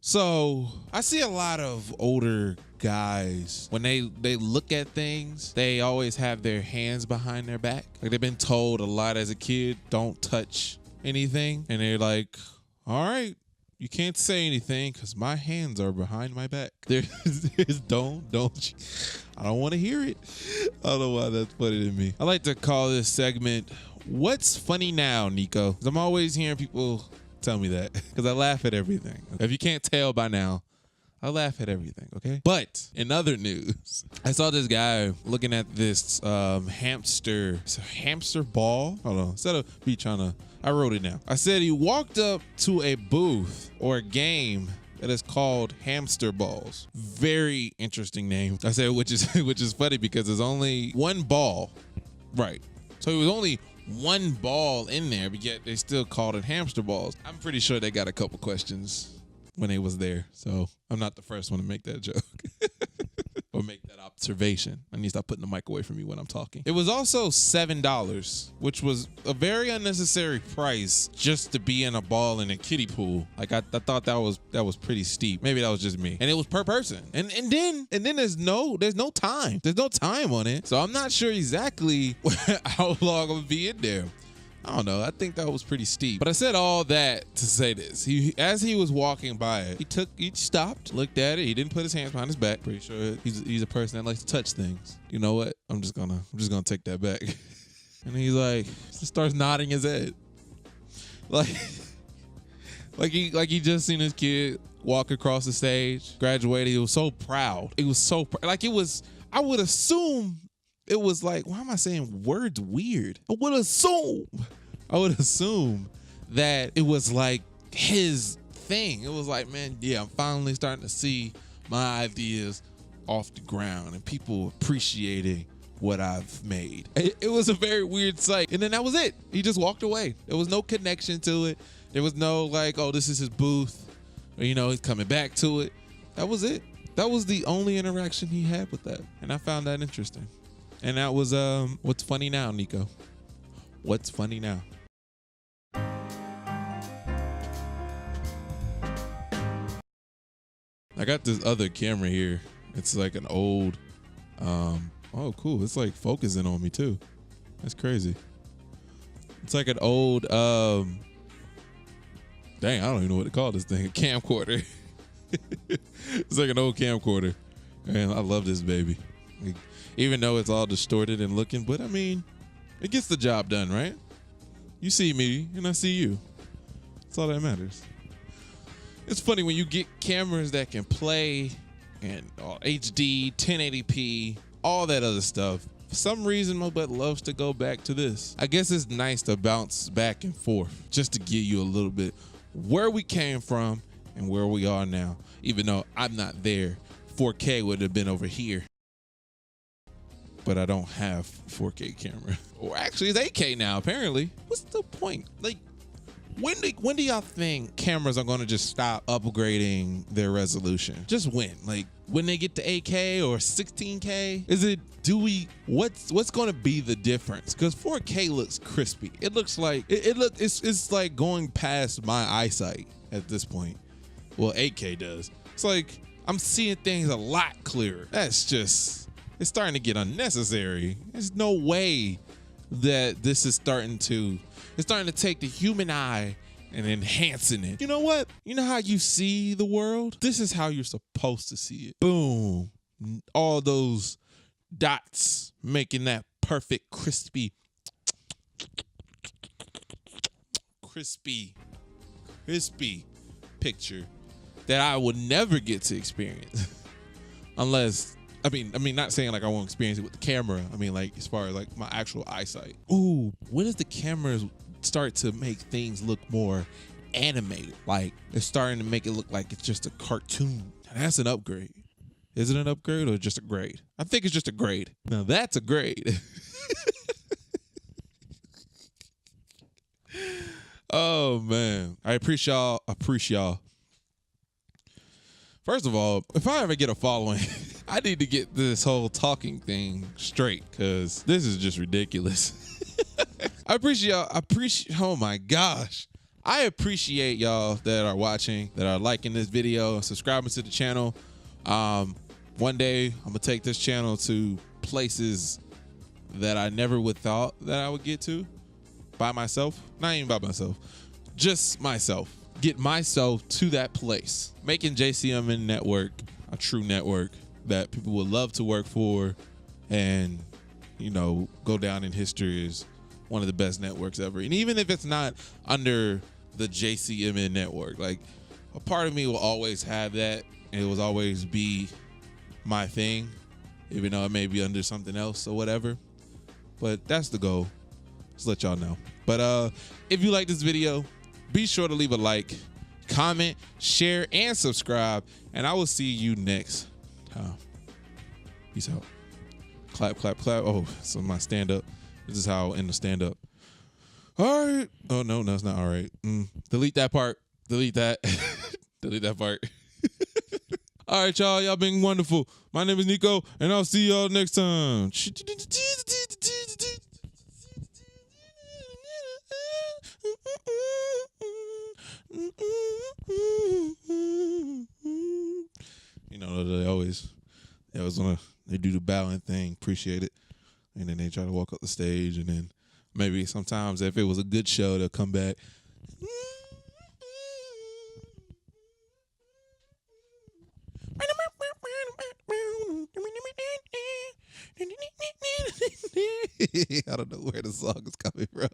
So I see a lot of older guys when they look at things, they always have their hands behind their back. Like they've been told a lot as a kid, don't touch anything, and they're like, all right, you can't say anything because my hands are behind my back. There's don't I don't want to hear it. I don't know why that's funny to me. I like to call this segment What's Funny Now, Nico? 'Cause I'm always hearing people tell me that because I laugh at everything. If you can't tell by now, I laugh at everything, okay? But in other news, I saw this guy looking at this hamster. It's a hamster ball. Hold on, instead of me trying to, I wrote it down. I said he walked up to a booth or a game that is called Hamster Balls. Very interesting name. I said, which is funny because there's only one ball, right? So it was only one ball in there, but yet they still called it hamster balls. I'm pretty sure they got a couple questions when they was there, so I'm not the first one to make that joke or make that observation. I need to stop putting the mic away from me when I'm talking. It was also $7, which was a very unnecessary price just to be in a ball in a kiddie pool. Like I thought that was pretty steep. Maybe that was just me. And it was per person. And then there's no time. There's no time on it. So I'm not sure exactly how long I'm gonna be in there. I don't know. I think that was pretty steep. But I said all that to say this. As he was walking by it, he stopped, looked at it. He didn't put his hands behind his back. Pretty sure he's a person that likes to touch things. You know what? I'm just gonna take that back. And he's like, just starts nodding his head. Like he just seen his kid walk across the stage, graduated. He was so proud. It was so like it was, I would assume it was like, why am I saying words weird? I would assume that it was like his thing. It was like, man, yeah, I'm finally starting to see my ideas off the ground and people appreciating what I've made. It was a very weird sight. And then that was it. He just walked away. There was no connection to it. There was no like, oh, this is his booth, or, you know, he's coming back to it. That was it. That was the only interaction he had with that. And I found that interesting. And that was What's Funny Now, Nico? What's funny now? I got this other camera here. It's like an old, oh cool. It's like focusing on me too. That's crazy. It's like an old, dang, I don't even know what to call this thing. A camcorder. It's like an old camcorder. And I love this baby. Like, even though it's all distorted and looking, but I mean, it gets the job done, right? You see me and I see you. That's all that matters. It's funny when you get cameras that can play and HD, 1080p, all that other stuff. For some reason, my butt loves to go back to this. I guess it's nice to bounce back and forth just to give you a little bit where we came from and where we are now. Even though I'm not there, 4K would have been over here. But I don't have 4K camera. Or actually, it's 8K now, apparently. What's the point? Like, when do y'all think cameras are gonna just stop upgrading their resolution? Just when? Like, when they get to 8K or 16K? What's gonna be the difference? Because 4K looks crispy. It looks like, it's like going past my eyesight at this point. Well, 8K does. It's like, I'm seeing things a lot clearer. That's just, it's starting to get unnecessary. There's no way that this is starting to take the human eye and enhancing it. You know what? You know how you see the world? This is how you're supposed to see it. Boom. All those dots making that perfect crispy picture that I would never get to experience unless, I mean, not saying like I won't experience it with the camera. I mean, like as far as like my actual eyesight. Ooh, when does the cameras start to make things look more animated? Like it's starting to make it look like it's just a cartoon. That's an upgrade. Is it an upgrade or just a grade? I think it's just a grade. Now that's a grade. Oh man, I appreciate y'all. First of all, if I ever get a following, I need to get this whole talking thing straight because this is just ridiculous. I appreciate, oh my gosh. I appreciate y'all that are watching, that are liking this video, subscribing to the channel. One day I'm gonna take this channel to places that I never would thought that I would get to by myself. Not even by myself, just myself. Get myself to that place, making JCMN network a true network that people would love to work for, and you know, go down in history as one of the best networks ever. And even if it's not under the JCMN network, like, a part of me will always have that, and it will always be my thing, even though it may be under something else or whatever. But that's the goal. Just let y'all know. But if you like this video, be sure to leave a like, comment, share, and subscribe. And I will see you next time. Peace out. Clap, clap, clap. Oh, so my stand-up. This is how I'll end the stand-up. All right. Oh, no, that's not all right. Delete that part. Delete that. Delete that part. All right, y'all. Y'all been wonderful. My name is Nico, and I'll see y'all next time. You know, they always they do the bowing thing, appreciate it, and then they try to walk up the stage, and then maybe sometimes if it was a good show, they'll come back. I don't know where the song is coming from.